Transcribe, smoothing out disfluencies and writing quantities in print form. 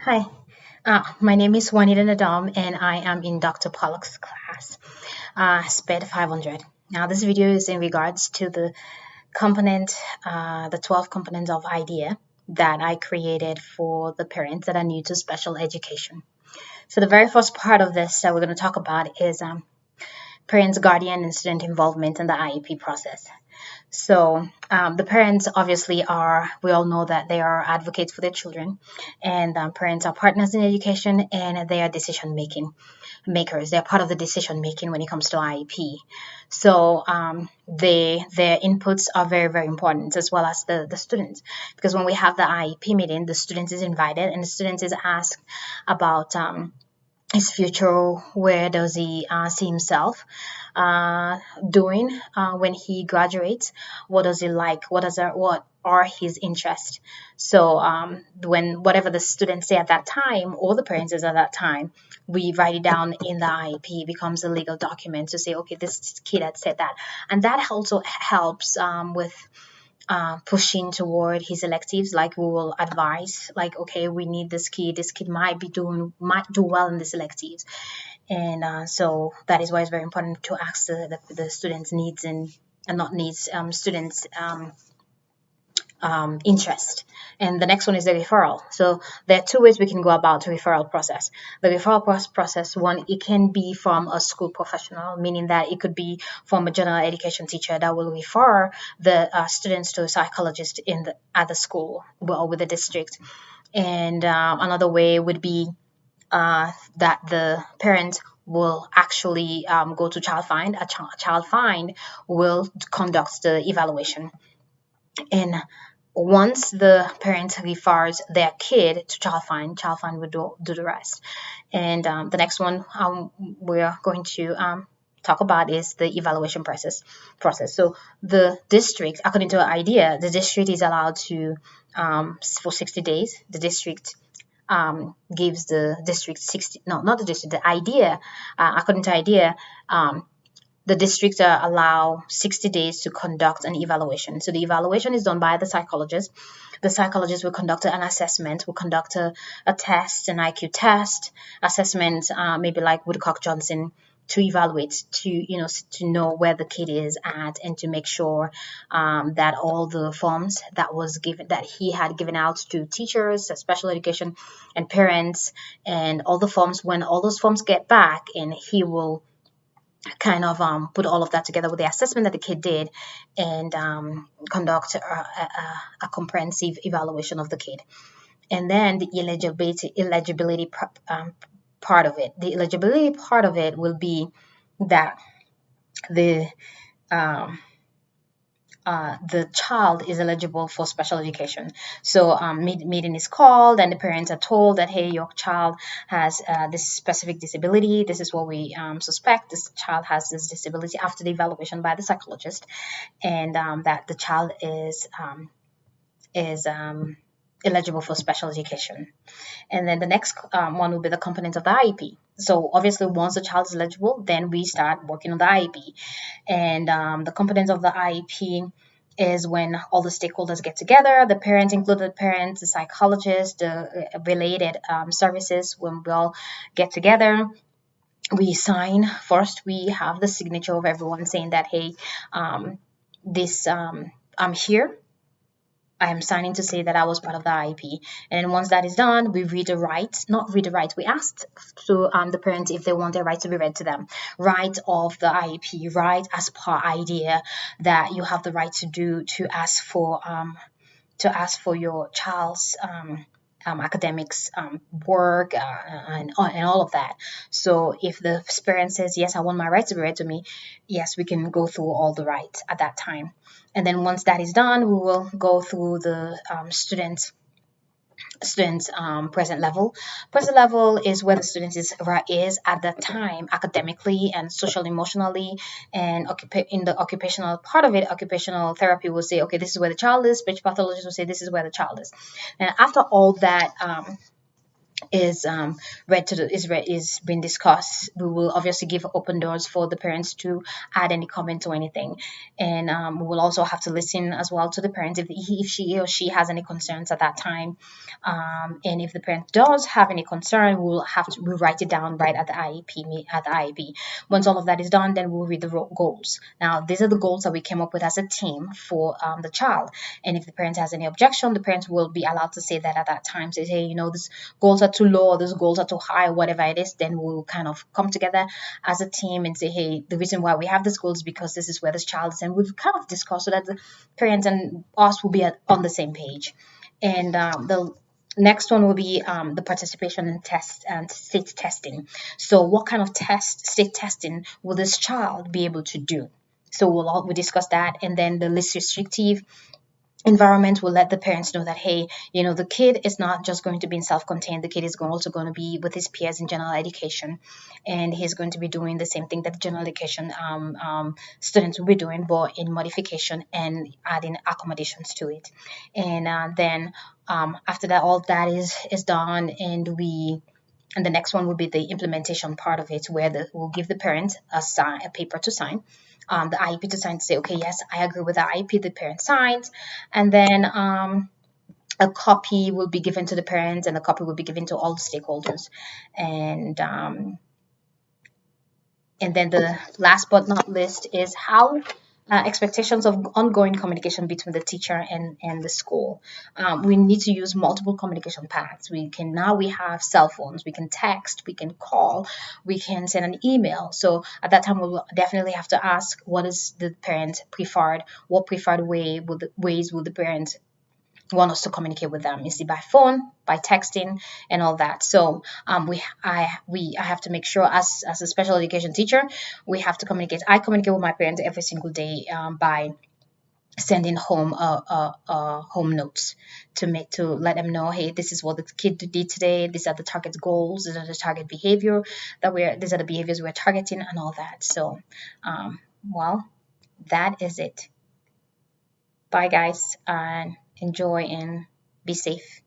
Hi, my name is Juanita Nadam, and I am in Dr. Pollock's class, SPED 500. Now, this video is in regards to the 12 components of IDEA that I created for the parents that are new to special education. So, the very first part of this that we're going to talk about is parents, guardian, and student involvement in the IEP process. So the parents obviously are, we all know that they are advocates for their children, and parents are partners in education and they are decision making makers. They're part of the decision making when it comes to IEP. So their inputs are very, very important, as well as the students. Because when we have the IEP meeting, the student is invited and the student is asked about his future. Where does he see himself doing when he graduates? What does he like? What are his interests? So when whatever the students say at that time, or the parents says at that time, we write it down in the IEP. It becomes a legal document to say, okay, this kid had said that, and that also helps with pushing toward his electives. Like, we will advise, like, okay, we need this kid might do well in this electives. And so that is why it's very important to ask the students needs, and not needs, students interest. And the next one is the referral. So there are two ways we can go about the referral process. The referral process, one, it can be from a school professional, meaning that it could be from a general education teacher that will refer the students to a psychologist at the school or with the district. And another way would be that the parent will actually go to Child Find. Child Find will conduct the evaluation. And once the parent refers their kid to Child Find will do the rest. And the next one we're going to talk about is the evaluation process. So the district, according to IDEA, the district is allowed to, for 60 days, the district gives the district 60, no, not the district, the IDEA, according to IDEA, the districts allow 60 days to conduct an evaluation. So the evaluation is done by the psychologist. The psychologist will conduct an assessment, will conduct a test, an IQ test, assessment, maybe like Woodcock Johnson, to evaluate, to know where the kid is at, and to make sure that all the forms that he had given out to teachers, special education, and parents, and all the forms, when all those forms get back, and he will kind of put all of that together with the assessment that the kid did, and conduct a comprehensive evaluation of the kid. And then the eligibility part of it. The eligibility part of it will be that the um, the child is eligible for special education. So meeting is called, and the parents are told that, hey, your child has this specific disability. This is what we suspect. This child has this disability after the evaluation by the psychologist, and that the child is eligible for special education. And then the next one will be the components of the IEP. So obviously, once the child is eligible, then we start working on the IEP. And the components of the IEP is when all the stakeholders get together, the parents, included parents, the psychologist, the related services. When we all get together, we sign. First, we have the signature of everyone saying that, hey, this I'm here. I am signing to say that I was part of the IEP. And once that is done, we read the rights, not read the rights. We asked to the parents if they want their right to be read to them. Right of the IEP, right as per IDEA, that you have the right to ask for your child's academics work, and all of that. So if the parent says, yes, I want my rights to be read to me, yes, we can go through all the rights at that time. And then once that is done, we will go through the students present level. Present level is where the student is at that time, academically and social emotionally. And in the occupational part of it, occupational therapy will say, okay, this is where the child is. Speech pathologist will say, this is where the child is. And after all that is being discussed, we will obviously give open doors for the parents to add any comment or anything, and we will also have to listen as well to the parents if she or she has any concerns at that time, and if the parent does have any concern, we'll write it down right at the IEP. Once all of that is done, then we'll read the goals. Now these are the goals that we came up with as a team for the child, and if the parent has any objection, the parents will be allowed to say that at that time. Say, hey, these goals are too low, or these goals are too high, whatever it is. Then we'll kind of come together as a team and say, hey, the reason why we have these goals is because this is where this child is, and we've kind of discussed so that the parents and us will be on the same page. And the next one will be the participation in tests and state testing. So what kind of state testing will this child be able to do? So we'll discuss that, and then the least restrictive environment will let the parents know that, hey, the kid is not just going to be in self-contained. The kid is also going to be with his peers in general education, and he's going to be doing the same thing that the general education students will be doing, but in modification and adding accommodations to it. And then after that, all that is done, and the next one will be the implementation part of it, where we'll give the parent a paper to sign, the IEP to sign, to say, okay, yes, I agree with the IEP. The parent signs, and then a copy will be given to the parents, and a copy will be given to all the stakeholders, and then the last but not least is how expectations of ongoing communication between the teacher and the school. We need to use multiple communication paths. We have cell phones. We can text. We can call. We can send an email. So at that time, we'll definitely have to ask, what is the parent preferred? What preferred ways will the parent want us to communicate with them? Is it by phone, by texting, and all that? So I have to make sure, as a special education teacher, we have to communicate. I communicate with my parents every single day by sending home home notes to let them know, hey, this is what the kid did today. These are the target goals. These are the target behavior these are the behaviors we're targeting, and all that. So, well, that is it. Bye, guys, and enjoy and be safe.